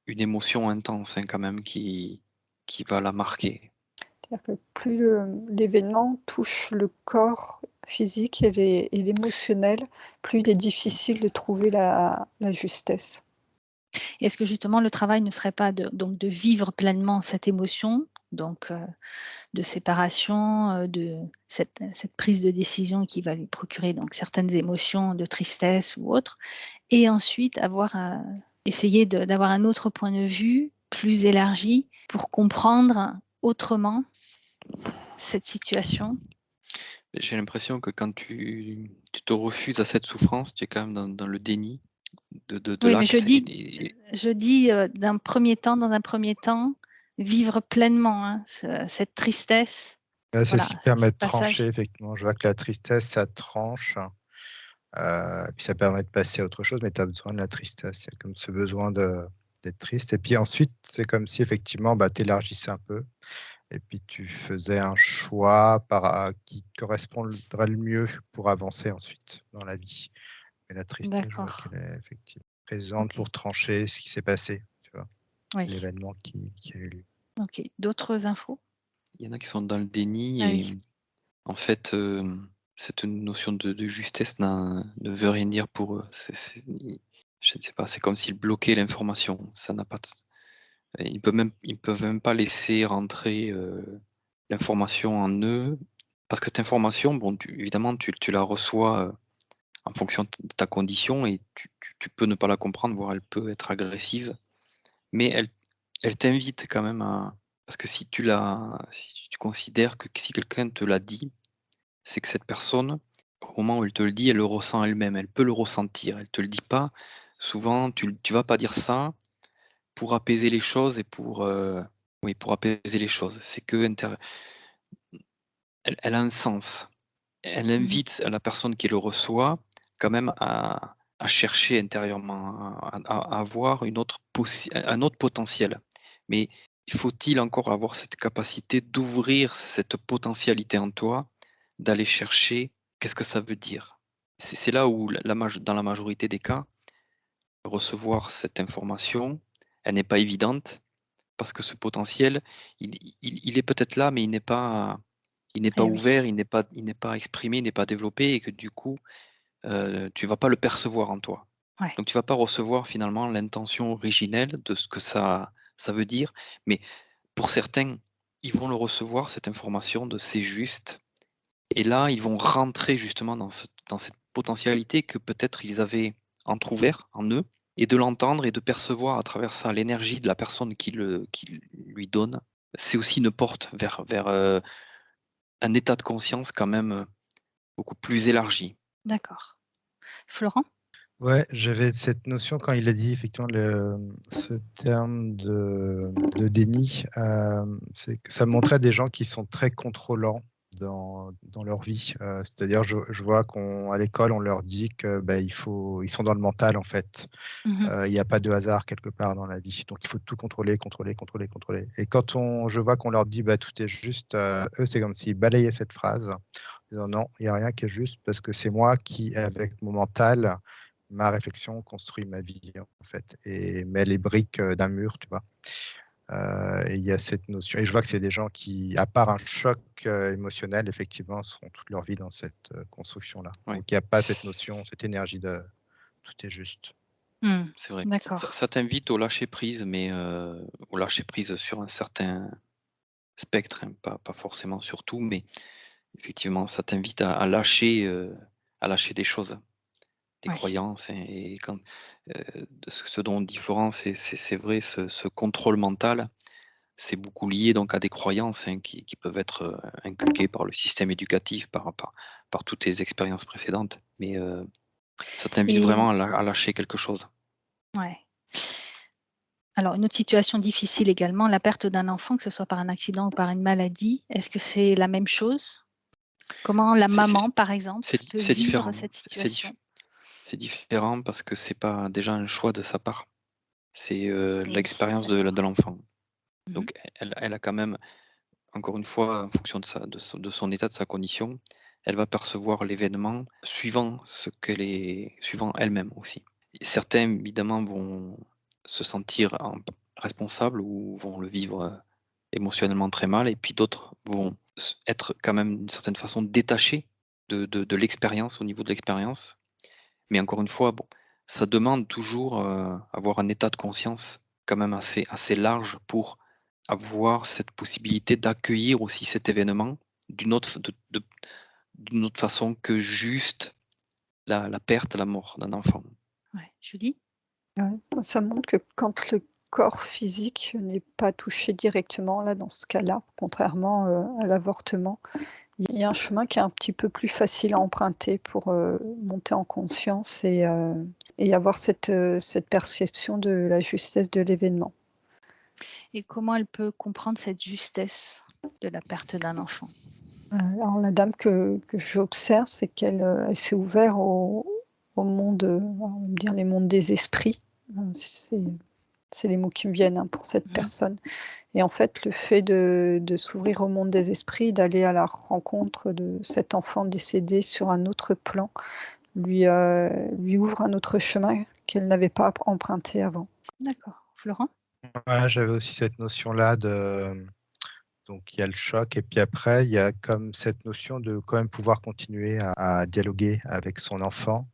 une émotion intense, hein, quand même qui va la marquer. C'est-à-dire que plus l'événement touche le corps physique et l'émotionnel, plus il est difficile de trouver la justesse. Est-ce que justement le travail ne serait pas donc de vivre pleinement cette émotion, donc de séparation, de cette prise de décision qui va lui procurer donc certaines émotions de tristesse ou autre, et ensuite essayer d'avoir un autre point de vue plus élargi pour comprendre autrement cette situation? J'ai l'impression que quand tu te refuses à cette souffrance, tu es quand même dans le déni de Oui, mais l'acte. je dis dans un premier temps, vivre pleinement hein, cette tristesse. C'est Voilà, ce qui permet ce de passage. trancher, effectivement. Je vois que la tristesse, ça tranche. Puis ça permet de passer à autre chose, mais tu as besoin de la tristesse. Il y a comme ce besoin d'être triste. Et puis ensuite, c'est comme si effectivement, tu élargissais un peu. Et puis tu faisais un choix qui correspondrait le mieux pour avancer ensuite dans la vie. Mais la tristesse, je vois D'accord. qu'elle est effectivement présente Ok. pour trancher ce qui s'est passé, tu vois, Oui. l'événement qui a eu lieu. Ok. D'autres infos? Il y en a qui sont dans le déni Ah et oui. en fait, cette notion de justesse ne veut rien dire pour eux. Je ne sais pas, c'est comme s'ils bloquaient l'information. Ça n'a pas ils peuvent même pas laisser rentrer l'information en eux, parce que cette information, bon, évidemment, tu la reçois en fonction de ta condition et tu peux ne pas la comprendre, voire elle peut être agressive, mais elle t'invite quand même à. Parce que si tu considères que si quelqu'un te l'a dit, c'est que cette personne, au moment où elle te le dit, elle le ressent elle-même, elle peut le ressentir, elle te le dit pas. Souvent, tu vas pas dire ça pour apaiser les choses et pour apaiser les choses. C'est que elle a un sens. Elle invite la personne qui le reçoit quand même à chercher intérieurement, à avoir un autre potentiel. Mais faut-il encore avoir cette capacité d'ouvrir cette potentialité en toi, d'aller chercher qu'est-ce que ça veut dire? C'est là où dans la majorité des cas, recevoir cette information, elle n'est pas évidente parce que ce potentiel, il est peut-être là, mais il n'est pas Eh ouvert, oui. il n'est pas exprimé, il n'est pas développé et que du coup, tu vas pas le percevoir en toi. Ouais. Donc tu vas pas recevoir finalement l'intention originelle de ce que ça veut dire. Mais pour certains, ils vont le recevoir, cette information de c'est juste. Et là, ils vont rentrer justement dans cette potentialité que peut-être ils avaient entrouvert en eux, et de l'entendre et de percevoir à travers ça l'énergie de la personne qui lui donne. C'est aussi une porte vers un état de conscience quand même beaucoup plus élargi. D'accord. Florent? Ouais, j'avais cette notion quand il a dit effectivement ce terme de déni, c'est que ça montrait des gens qui sont très contrôlants dans leur vie. C'est-à-dire, je vois qu'à l'école, on leur dit que ils sont dans le mental en fait. Il n'y a pas de hasard quelque part dans la vie, donc il faut tout contrôler, contrôler, contrôler, contrôler. Et quand je vois qu'on leur dit tout est juste, eux c'est comme s'ils balayaient cette phrase, en disant non, il n'y a rien qui est juste parce que c'est moi qui, avec mon mental, ma réflexion construit ma vie en fait et met les briques d'un mur, tu vois. Et il y a cette notion, et je vois que c'est des gens qui, à part un choc émotionnel, effectivement, seront toute leur vie dans cette construction-là. Oui. Donc il n'y a pas cette notion, cette énergie de tout est juste. C'est vrai. D'accord. Ça t'invite au lâcher prise, mais au lâcher prise sur un certain spectre, hein, pas forcément sur tout, mais effectivement, ça t'invite à lâcher des choses, des Ouais. croyances, et quand ce dont dit Florence, c'est vrai, ce contrôle mental, c'est beaucoup lié donc à des croyances, hein, qui peuvent être inculquées par le système éducatif, par toutes tes expériences précédentes, mais ça t'invite Et vraiment à lâcher quelque chose. ouais. Alors, une autre situation difficile également, la perte d'un enfant, que ce soit par un accident ou par une maladie. Est-ce que c'est la même chose? Comment la C'est maman, par exemple, peut vivre différent. cette situation? C'est différent parce que c'est pas déjà un choix de sa part. C'est Oui, l'expérience de d'accord. l'enfant. Donc elle a quand même, encore une fois, en fonction de son état, de sa condition, elle va percevoir l'événement suivant elle-même aussi. Et certains, évidemment, vont se sentir responsables ou vont le vivre émotionnellement très mal, et puis d'autres vont être quand même d'une certaine façon détachés de l'expérience, au niveau de l'expérience. Mais encore une fois, bon, ça demande toujours avoir un état de conscience quand même assez large pour avoir cette possibilité d'accueillir aussi cet événement d'une autre façon que juste la perte, la mort d'un enfant. Ouais. Julie? Ouais, ça montre que quand le corps physique n'est pas touché directement, là, dans ce cas-là, contrairement, à l'avortement, il y a un chemin qui est un petit peu plus facile à emprunter pour, monter en conscience et et avoir cette perception de la justesse de l'événement. Et comment elle peut comprendre cette justesse de la perte d'un enfant? Alors la dame que j'observe, c'est qu'elle elle s'est ouverte au monde, on va dire les mondes des esprits. C'est les mots qui me viennent, hein, pour cette personne. Et en fait, le fait de s'ouvrir au monde des esprits, d'aller à la rencontre de cet enfant décédé sur un autre plan, lui ouvre un autre chemin qu'elle n'avait pas emprunté avant. D'accord. Florent? Ouais, j'avais aussi cette notion-là donc il y a le choc et puis après, il y a comme cette notion de quand même pouvoir continuer à dialoguer avec son enfant,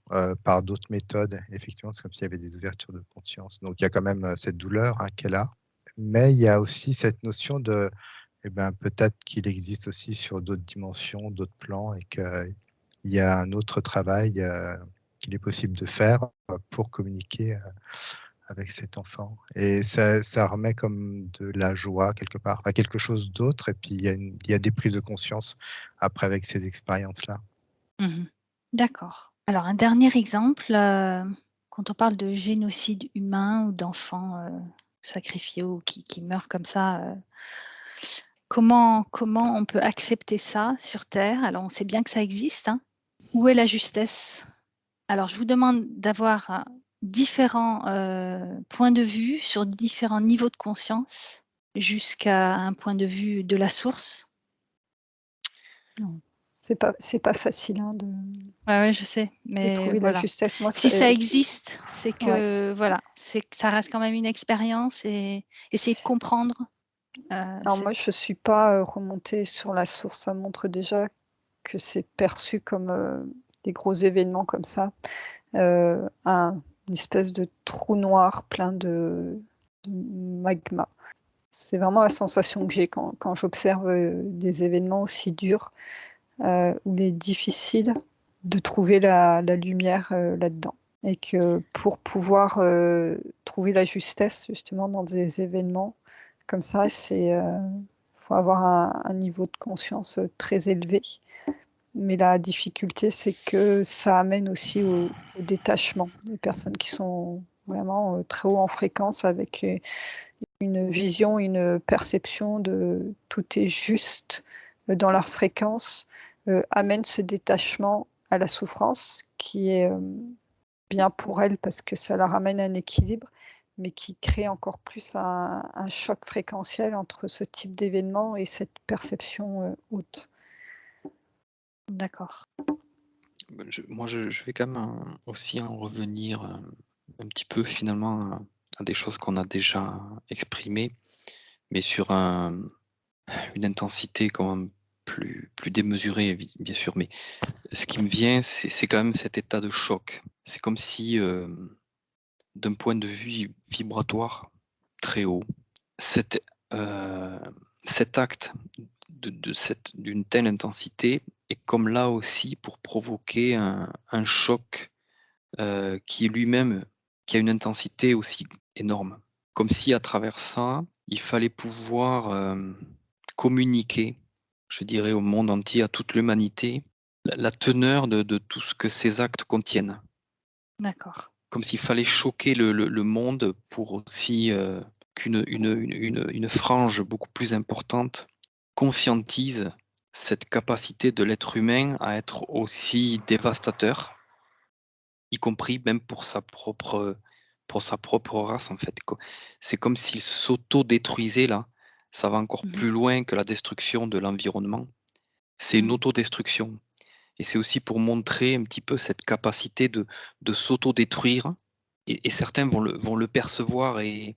par d'autres méthodes. Effectivement, c'est comme s'il y avait des ouvertures de conscience. Donc il y a quand même, cette douleur, hein, qu'elle a. Mais il y a aussi cette notion de, eh ben, peut-être qu'il existe aussi sur d'autres dimensions, d'autres plans et qu'il y a un autre travail, qu'il est possible de faire, pour communiquer, avec cet enfant. Et ça remet comme de la joie quelque part, à quelque chose d'autre. Et puis il y a des prises de conscience après avec ces expériences-là. Mmh. D'accord. Alors un dernier exemple, quand on parle de génocide humain ou d'enfants, sacrifiés ou qui meurent comme ça, comment on peut accepter ça sur terre? Alors on sait bien que ça existe, hein. Où est la justesse? Alors je vous demande d'avoir, différents, points de vue sur différents niveaux de conscience, jusqu'à un point de vue de la source. Non, c'est pas facile, hein, Ouais, ouais, je sais, de mais trouver la voilà. justesse. Moi, Si ça existe, c'est ouais. que voilà, c'est que ça reste quand même une expérience et essayer de comprendre, Alors c'est moi, je suis pas, remontée sur la source. Ça montre déjà que c'est perçu comme, des gros événements comme ça, une espèce de trou noir plein de magma. C'est vraiment la sensation que j'ai quand j'observe, des événements aussi durs, où il est difficile de trouver la lumière, là-dedans et que pour pouvoir, trouver la justesse justement dans des événements comme ça, faut avoir un niveau de conscience, très élevé. Mais la difficulté, c'est que ça amène aussi au détachement. Des personnes qui sont vraiment, très haut en fréquence avec, une vision, une perception de tout est juste, dans leur fréquence, amène ce détachement à la souffrance qui est, bien pour elles parce que ça leur amène un équilibre, mais qui crée encore plus un choc fréquentiel entre ce type d'événement et cette perception, haute. d'accord. Ben, je vais quand même aussi en revenir un petit peu finalement à des choses qu'on a déjà exprimées, mais sur une intensité quand même plus démesurée, bien sûr. Mais ce qui me vient, c'est quand même cet état de choc. C'est comme si, d'un point de vue vibratoire très haut, cet, euh, cet acte d'une telle intensité est comme là aussi pour provoquer un choc qui est lui-même, qui a une intensité aussi énorme. Comme si à travers ça, il fallait pouvoir communiquer, je dirais, au monde entier, à toute l'humanité, la teneur de tout ce que ces actes contiennent. D'accord. Comme s'il fallait choquer le monde pour aussi qu'une une frange beaucoup plus importante conscientise cette capacité de l'être humain à être aussi dévastateur, y compris même pour sa propre race, en fait. C'est comme s'il s'auto-détruisait là. Ça va encore Mmh. plus loin que la destruction de l'environnement. C'est une Mmh. autodestruction. Et c'est aussi pour montrer un petit peu cette capacité de s'auto-détruire. Et certains vont le percevoir. Et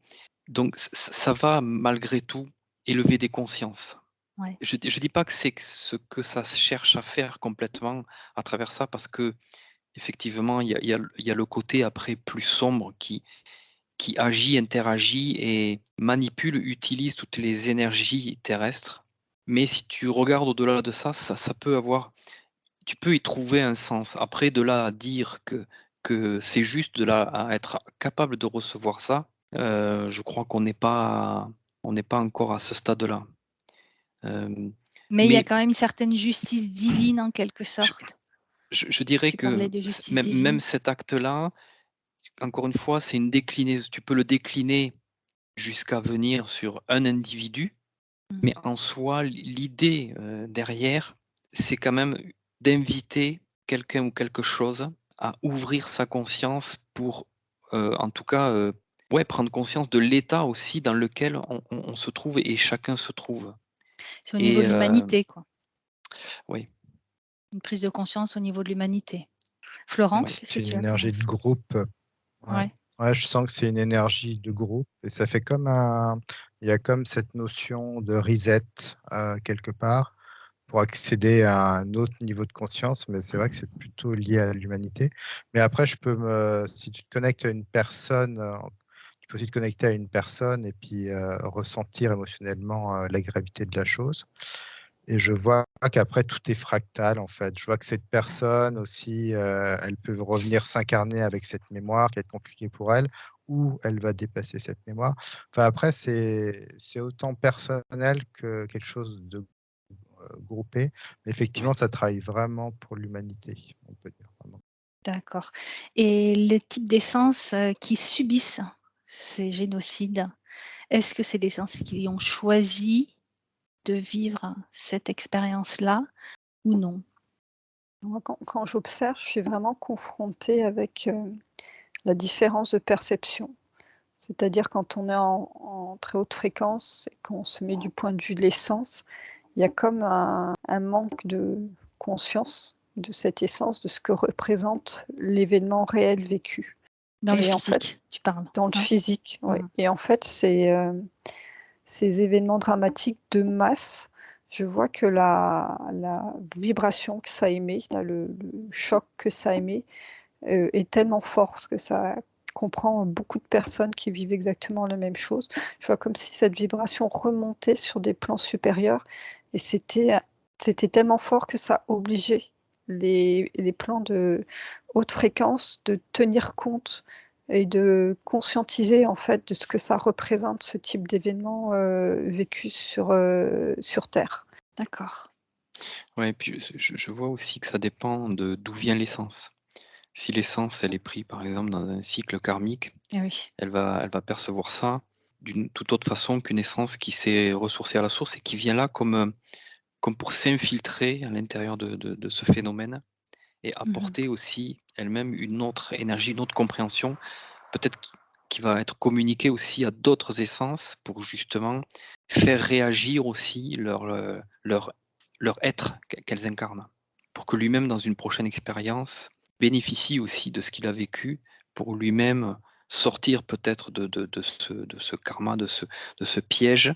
donc, ça va malgré tout élever des consciences. Ouais. Je dis pas que c'est ce que ça cherche à faire complètement à travers ça, parce que effectivement, il y a le côté après plus sombre qui agit, interagit et manipule, utilise toutes les énergies terrestres. Mais si tu regardes au-delà de ça, ça peut avoir, tu peux y trouver un sens. Après, de là à dire que c'est juste, de là à être capable de recevoir ça, je crois qu'on n'est pas encore à ce stade-là. Mais il y a Mais quand même une certaine justice divine en quelque je, sorte. je dirais Tu parlais que de justice même divine. cet acte-là, encore une fois, c'est une déclinaison. Tu peux le décliner jusqu'à venir sur un individu, mais en soi, l'idée derrière, c'est quand même d'inviter quelqu'un ou quelque chose à ouvrir sa conscience pour, en tout cas, prendre conscience de l'état aussi dans lequel on se trouve et chacun se trouve. C'est au niveau de l'humanité, quoi. Oui. Une prise de conscience au niveau de l'humanité. Florence, qu'est-ce C'est que une tu as énergie de groupe. Ouais. Ouais, je sens que c'est une énergie de groupe et ça fait comme il y a comme cette notion de reset quelque part pour accéder à un autre niveau de conscience, mais c'est vrai que c'est plutôt lié à l'humanité. Mais après, si tu te connectes à une personne, tu peux aussi te connecter à une personne et puis ressentir émotionnellement la gravité de la chose. Et je vois qu'après, tout est fractal, en fait. Je vois que cette personne aussi, elle peut revenir s'incarner avec cette mémoire qui va être compliquée pour elle, ou elle va dépasser cette mémoire. Enfin, après, c'est autant personnel que quelque chose de groupé. Mais effectivement, ça travaille vraiment pour l'humanité, on peut dire. Vraiment. D'accord. Et les types d'essences qui subissent ces génocides, est-ce que c'est des essences qui ont choisi de vivre cette expérience-là ou non? Moi, quand j'observe, je suis vraiment confrontée avec la différence de perception. C'est-à-dire quand on est en très haute fréquence et qu'on se met du point de vue de l'essence, il y a comme un manque de conscience de cette essence, de ce que représente l'événement réel vécu. Dans le Et en fait, physique, tu parles? dans le Hein? physique, oui. Et en fait, ces événements dramatiques de masse, je vois que la vibration que ça émet, le choc que ça émet, est tellement fort, parce que ça comprend beaucoup de personnes qui vivent exactement la même chose. Je vois comme si cette vibration remontait sur des plans supérieurs et c'était tellement fort que ça obligeait les plans de haute fréquence de tenir compte et de conscientiser, en fait, de ce que ça représente, ce type d'événement, vécu sur Terre. D'accord. Ouais, et puis je vois aussi que ça dépend d'où vient l'essence. Si l'essence, elle est prise, par exemple, dans un cycle karmique, Eh oui. elle va percevoir ça d'une toute autre façon qu'une essence qui s'est ressourcée à la source et qui vient là comme pour s'infiltrer à l'intérieur de ce phénomène et apporter aussi elle-même une autre énergie, une autre compréhension, peut-être qui va être communiquée aussi à d'autres essences pour justement faire réagir aussi leur être qu'elles incarnent. Pour que lui-même, dans une prochaine expérience, bénéficie aussi de ce qu'il a vécu pour lui-même sortir peut-être de ce karma, de ce piège,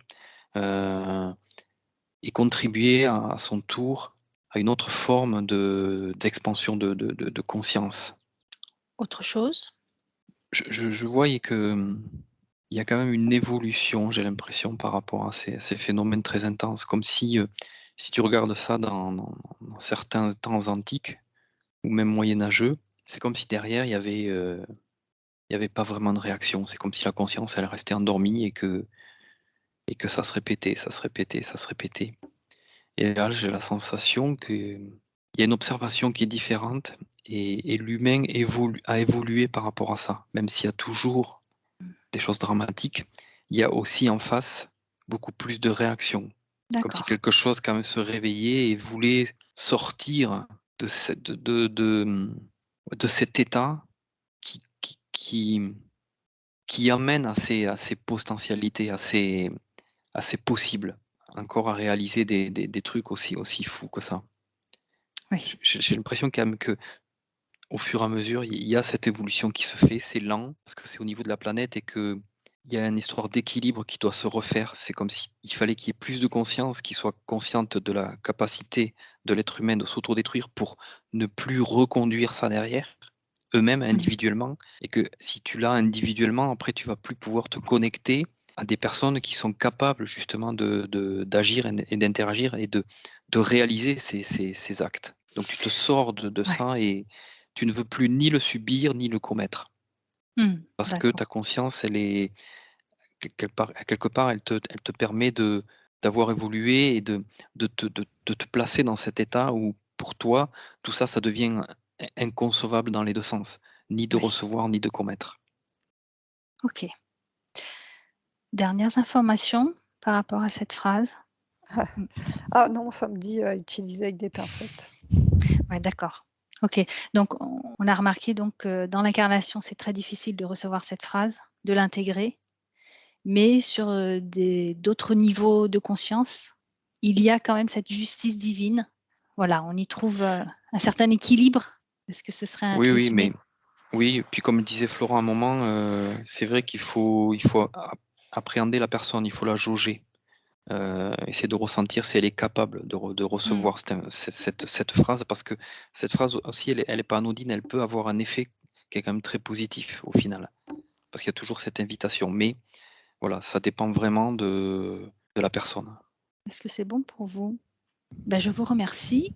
et contribuer à son tour à une autre forme d'expansion de conscience. Autre chose? Je voyais que, il y a quand même une évolution, j'ai l'impression, par rapport à ces phénomènes très intenses. Comme si tu regardes ça dans certains temps antiques ou même moyenâgeux, c'est comme si derrière il y avait pas vraiment de réaction. C'est comme si la conscience, elle restait endormie et que ça se répétait, ça se répétait, ça se répétait. Et là, j'ai la sensation qu'il y a une observation qui est différente et l'humain a évolué par rapport à ça. Même s'il y a toujours des choses dramatiques, il y a aussi en face beaucoup plus de réactions. Comme si D'accord. quelque chose quand même se réveillait et voulait sortir de cet état qui amène à ces potentialités, à ces possibles, encore à réaliser des trucs aussi fous que ça. Oui. J'ai l'impression quand même que au fur et à mesure, il y a cette évolution qui se fait. C'est lent parce que c'est au niveau de la planète et qu'il y a une histoire d'équilibre qui doit se refaire. C'est comme s'il fallait qu'il y ait plus de conscience, qui soit consciente de la capacité de l'être humain de s'autodétruire pour ne plus reconduire ça derrière, eux-mêmes individuellement. Et que si tu l'as individuellement, après, tu vas plus pouvoir te connecter à des personnes qui sont capables justement d'agir et d'interagir et de réaliser ces actes. Donc tu te sors de Ouais. ça et tu ne veux plus ni le subir ni le commettre. Parce que ta D'accord. conscience, elle est quelque part, elle te permet d'avoir évolué et de te placer dans cet état où pour toi, tout ça, ça devient inconcevable dans les deux sens. ni de Oui. recevoir, ni de commettre. Ok. Dernières informations par rapport à cette phrase? Mm. Ah non, ça me dit à utiliser avec des pincettes. Ouais, d'accord. Ok. Donc, on a remarqué donc que dans l'incarnation, c'est très difficile de recevoir cette phrase, de l'intégrer, mais sur d'autres niveaux de conscience, il y a quand même cette justice divine. Voilà, on y trouve un certain équilibre. Est-ce que ce serait un Oui, résumé? oui, puis comme disait Florent à un moment, c'est vrai qu'il faut appréhender la personne, il faut la jauger. Essayer de ressentir si elle est capable de recevoir cette phrase, parce que cette phrase aussi, elle est pas anodine, elle peut avoir un effet qui est quand même très positif au final, parce qu'il y a toujours cette invitation. Mais voilà, ça dépend vraiment de la personne. Est-ce que c'est bon pour vous? Ben, je vous remercie.